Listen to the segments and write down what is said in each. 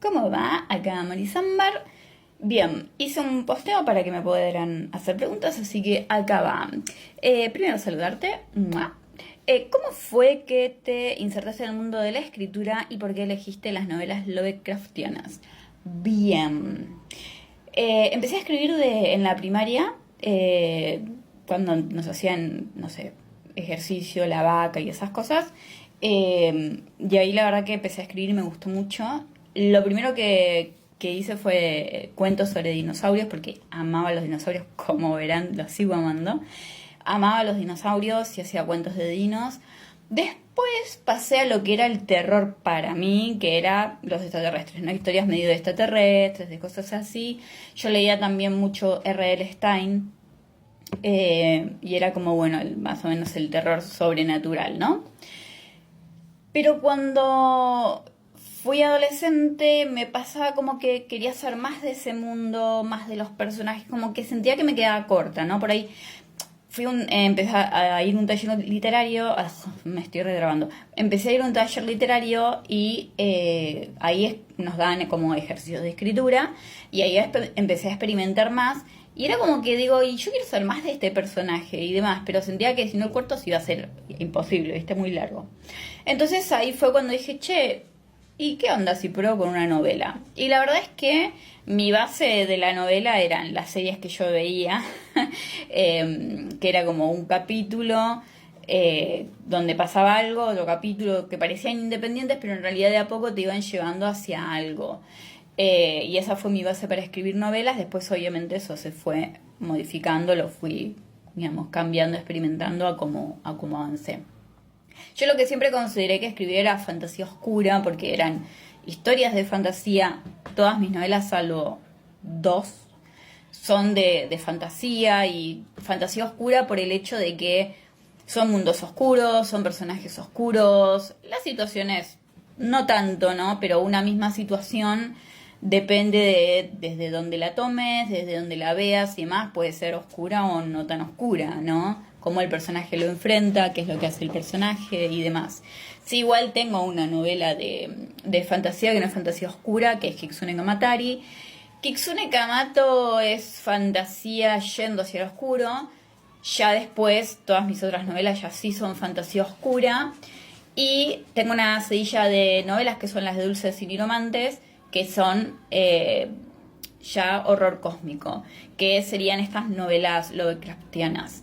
¿Cómo va? Acá Marisambar. Bien, hice un posteo para que me pudieran hacer preguntas, así que acá va. Primero saludarte. ¡Mua! ¿Cómo fue que te insertaste en el mundo de la escritura y por qué elegiste las novelas Lovecraftianas? Bien. Empecé a escribir en la primaria, cuando nos hacían, no sé, ejercicio, la vaca y esas cosas. Y ahí la verdad que empecé a escribir y me gustó mucho. Lo primero que hice fue cuentos sobre dinosaurios, porque amaba los dinosaurios, como verán, los sigo amando. Amaba los dinosaurios y hacía cuentos de dinos. Después pasé a lo que era el terror para mí, que era los extraterrestres, ¿no? Historias medio de extraterrestres, de cosas así. Yo leía también mucho R.L. Stein, y era como, bueno, más o menos el terror sobrenatural, ¿no? Pero cuando fui adolescente me pasaba como que quería saber más de ese mundo, más de los personajes, como que sentía que me quedaba corta, ¿no? Por ahí empecé a ir a un taller literario, me estoy regrabando, empecé a ir a un taller literario y ahí nos daban como ejercicios de escritura y ahí empecé a experimentar más y era como que digo, y yo quiero saber más de este personaje y demás, pero sentía que si no el cuarto se iba a ser imposible, ¿viste? Muy largo. Entonces ahí fue cuando dije, che, ¿y qué onda si pruebo con una novela? Y la verdad es que mi base de la novela eran las series que yo veía, que era como un capítulo donde pasaba algo, otro capítulo que parecían independientes, pero en realidad de a poco te iban llevando hacia algo. Y esa fue mi base para escribir novelas. Después obviamente eso se fue modificando, lo fui, digamos, cambiando, experimentando a cómo avancé. Yo lo que siempre consideré que escribir era fantasía oscura, porque eran historias de fantasía. Todas mis novelas, salvo dos, son de fantasía y fantasía oscura por el hecho de que son mundos oscuros, son personajes oscuros, las situaciones no tanto, ¿no? Pero una misma situación depende desde donde la tomes, desde donde la veas y demás, puede ser oscura o no tan oscura, ¿no? Cómo el personaje lo enfrenta, qué es lo que hace el personaje y demás. Sí, igual tengo una novela de fantasía, que no es fantasía oscura, que es Kitsune Kamatari. Kitsune Kamato es fantasía yendo hacia lo oscuro. Ya después, todas mis otras novelas ya sí son fantasía oscura. Y tengo una sedilla de novelas que son las de Dulces y Niromantes, que son ya horror cósmico, que serían estas novelas Lovecraftianas.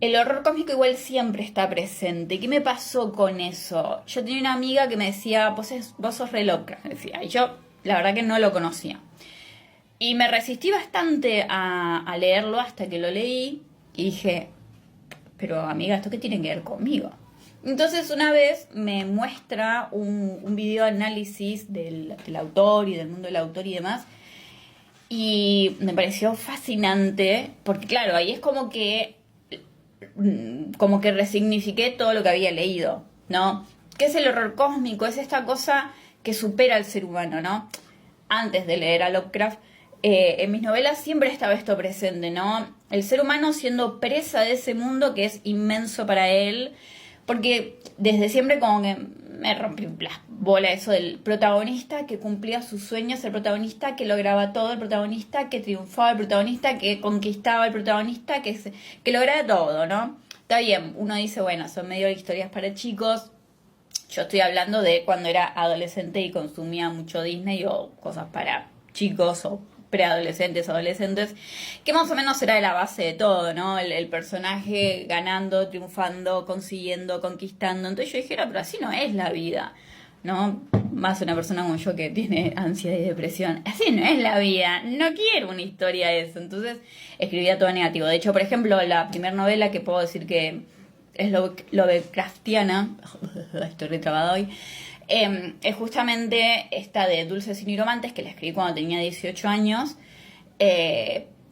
El horror cósmico igual siempre está presente. ¿Qué me pasó con eso? Yo tenía una amiga que me decía, vos sos re Lovecraft, decía, y yo la verdad que no lo conocía. Y me resistí bastante a leerlo hasta que lo leí y dije, pero amiga, ¿esto qué tiene que ver conmigo? Entonces una vez me muestra un video análisis del autor y del mundo del autor y demás, y me pareció fascinante, porque claro, ahí es como que resignifiqué todo lo que había leído, ¿no? ¿Qué es el horror cósmico? Es esta cosa que supera al ser humano, ¿no? Antes de leer a Lovecraft, en mis novelas siempre estaba esto presente, ¿no? El ser humano siendo presa de ese mundo que es inmenso para él, porque desde siempre como que me rompí la bola eso del protagonista que cumplía sus sueños, el protagonista que lograba todo, el protagonista que triunfaba, el protagonista que conquistaba, el protagonista que lograba todo, ¿no? Está bien, uno dice, bueno, son medio historias para chicos. Yo estoy hablando de cuando era adolescente y consumía mucho Disney o cosas para chicos o preadolescentes, adolescentes, que más o menos era de la base de todo, ¿no? El personaje ganando, triunfando, consiguiendo, conquistando. Entonces yo dije, pero así no es la vida, ¿no? Más una persona como yo que tiene ansiedad y depresión. Así no es la vida, no quiero una historia de eso. Entonces escribía todo negativo. De hecho, por ejemplo, la primera novela que puedo decir que es Lovecraftiana, estoy retrabada hoy, es justamente esta de Dulces y Niromantes, que la escribí cuando tenía 18 años.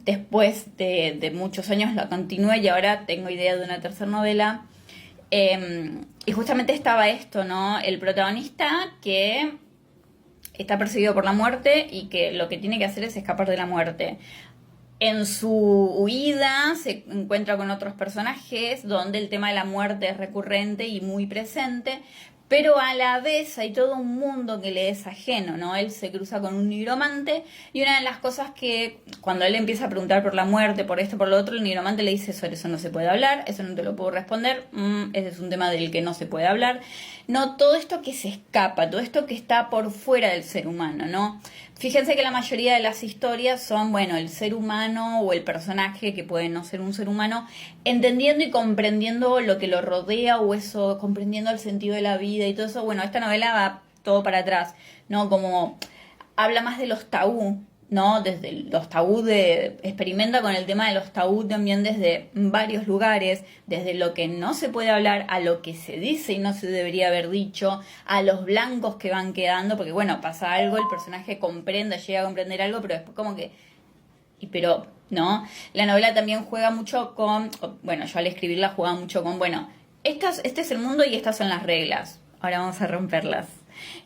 Después de muchos años la continué y ahora tengo idea de una tercera novela. Y justamente estaba esto, ¿no? El protagonista que está perseguido por la muerte y que lo que tiene que hacer es escapar de la muerte. En su huida se encuentra con otros personajes donde el tema de la muerte es recurrente y muy presente, pero a la vez hay todo un mundo que le es ajeno, ¿no? Él se cruza con un nigromante y una de las cosas que cuando él empieza a preguntar por la muerte, por esto, por lo otro, el nigromante le dice, sobre eso no se puede hablar, eso no te lo puedo responder, ese es un tema del que no se puede hablar. No, todo esto que se escapa, todo esto que está por fuera del ser humano, ¿no? Fíjense que la mayoría de las historias son, bueno, el ser humano o el personaje, que puede no ser un ser humano, entendiendo y comprendiendo lo que lo rodea o eso, comprendiendo el sentido de la vida y todo eso. Bueno, esta novela va todo para atrás, ¿no? Como habla más de los tabú, ¿no? Desde los tabú experimenta con el tema de los tabú también desde varios lugares, desde lo que no se puede hablar a lo que se dice y no se debería haber dicho, a los blancos que van quedando, porque bueno, pasa algo, el personaje comprende, llega a comprender algo, pero después como que, pero, ¿no? La novela también juega mucho con, bueno, yo al escribirla jugaba mucho con, bueno, este es el mundo y estas son las reglas, ahora vamos a romperlas.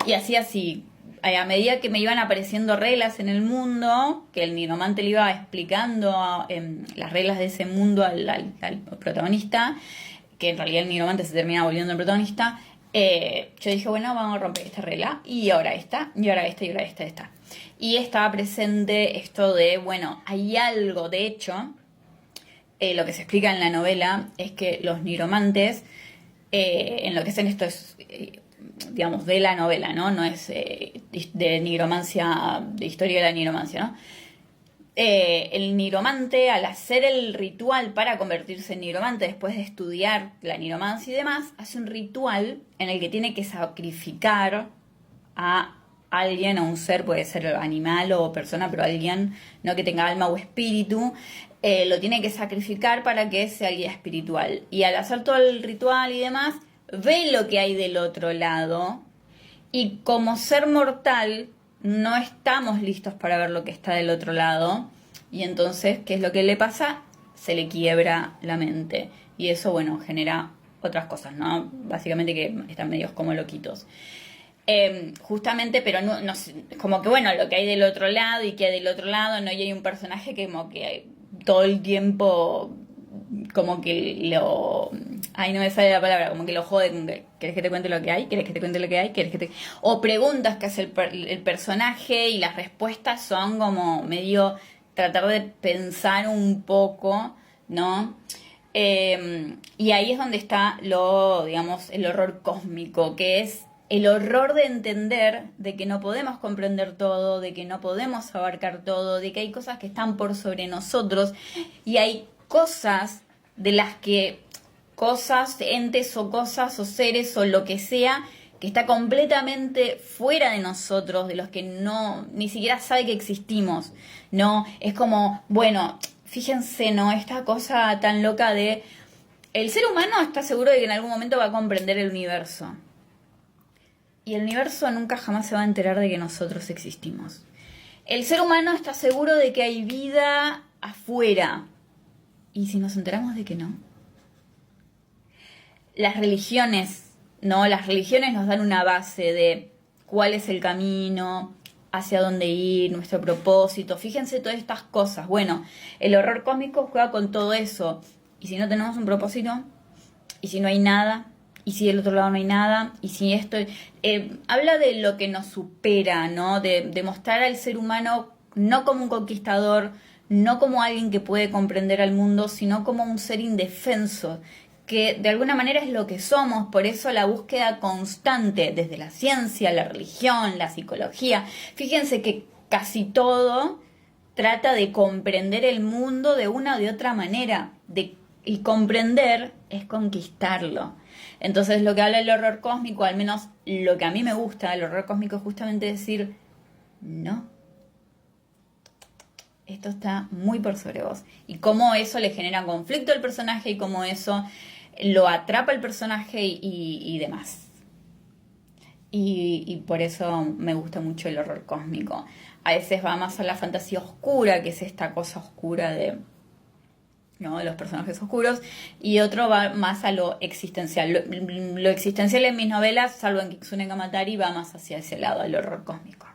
Y así, a medida que me iban apareciendo reglas en el mundo, que el nigromante le iba explicando las reglas de ese mundo al protagonista, que en realidad el nigromante se termina volviendo el protagonista, yo dije, bueno, vamos a romper esta regla, y ahora esta, y ahora esta, y ahora esta. Y estaba presente esto de, bueno, hay algo, de hecho, lo que se explica en la novela es que los nigromantes, en lo que hacen esto es... digamos, de la novela, ¿no? No es de nigromancia, de historia de la nigromancia, ¿no? El nigromante, al hacer el ritual para convertirse en nigromante, después de estudiar la nigromancia y demás, hace un ritual en el que tiene que sacrificar a alguien, a un ser, puede ser animal o persona, pero alguien, no que tenga alma o espíritu, lo tiene que sacrificar para que sea guía espiritual. Y al hacer todo el ritual y demás, ve lo que hay del otro lado y como ser mortal no estamos listos para ver lo que está del otro lado y entonces, ¿qué es lo que le pasa? Se le quiebra la mente y eso, bueno, genera otras cosas, ¿no? Básicamente que están medios como loquitos. Justamente, pero no, como que bueno, lo que hay del otro lado y que hay del otro lado, ¿no? Y hay un personaje que como que todo el tiempo como que lo... Ay, no me sale la palabra, como que lo jode. ¿Querés que te cuente lo que hay? ¿Querés que te cuente lo que hay? ¿Querés que te...? O preguntas que hace el personaje y las respuestas son como medio tratar de pensar un poco, ¿no? Y ahí es donde está digamos, el horror cósmico, que es el horror de entender de que no podemos comprender todo, de que no podemos abarcar todo, de que hay cosas que están por sobre nosotros y hay cosas de las que entes o cosas o seres o lo que sea que está completamente fuera de nosotros, de los que no ni siquiera sabe que existimos, ¿no? Es como, bueno, fíjense, ¿no? Esta cosa tan loca de el ser humano está seguro de que en algún momento va a comprender el universo. Y el universo nunca jamás se va a enterar de que nosotros existimos. El ser humano está seguro de que hay vida afuera. ¿Y si nos enteramos de que no? Las religiones, ¿no? Las religiones nos dan una base de cuál es el camino, hacia dónde ir, nuestro propósito. Fíjense todas estas cosas. Bueno, el horror cósmico juega con todo eso. ¿Y si no tenemos un propósito? ¿Y si no hay nada? ¿Y si del otro lado no hay nada? ¿Y si esto...? Habla de lo que nos supera, ¿no? De mostrar al ser humano no como un conquistador, no como alguien que puede comprender al mundo, sino como un ser indefenso, que de alguna manera es lo que somos. Por eso la búsqueda constante desde la ciencia, la religión, la psicología. Fíjense que casi todo trata de comprender el mundo de una o de otra manera, y comprender es conquistarlo. Entonces lo que habla el horror cósmico, al menos lo que a mí me gusta del horror cósmico, es justamente decir, no, esto está muy por sobre vos. Y cómo eso le genera conflicto al personaje y cómo eso lo atrapa al personaje y demás. Y por eso me gusta mucho el horror cósmico. A veces va más a la fantasía oscura, que es esta cosa oscura de los personajes oscuros, y otro va más a lo existencial. Lo existencial en mis novelas, salvo en Kitsune Kamatari, va más hacia ese lado, al horror cósmico.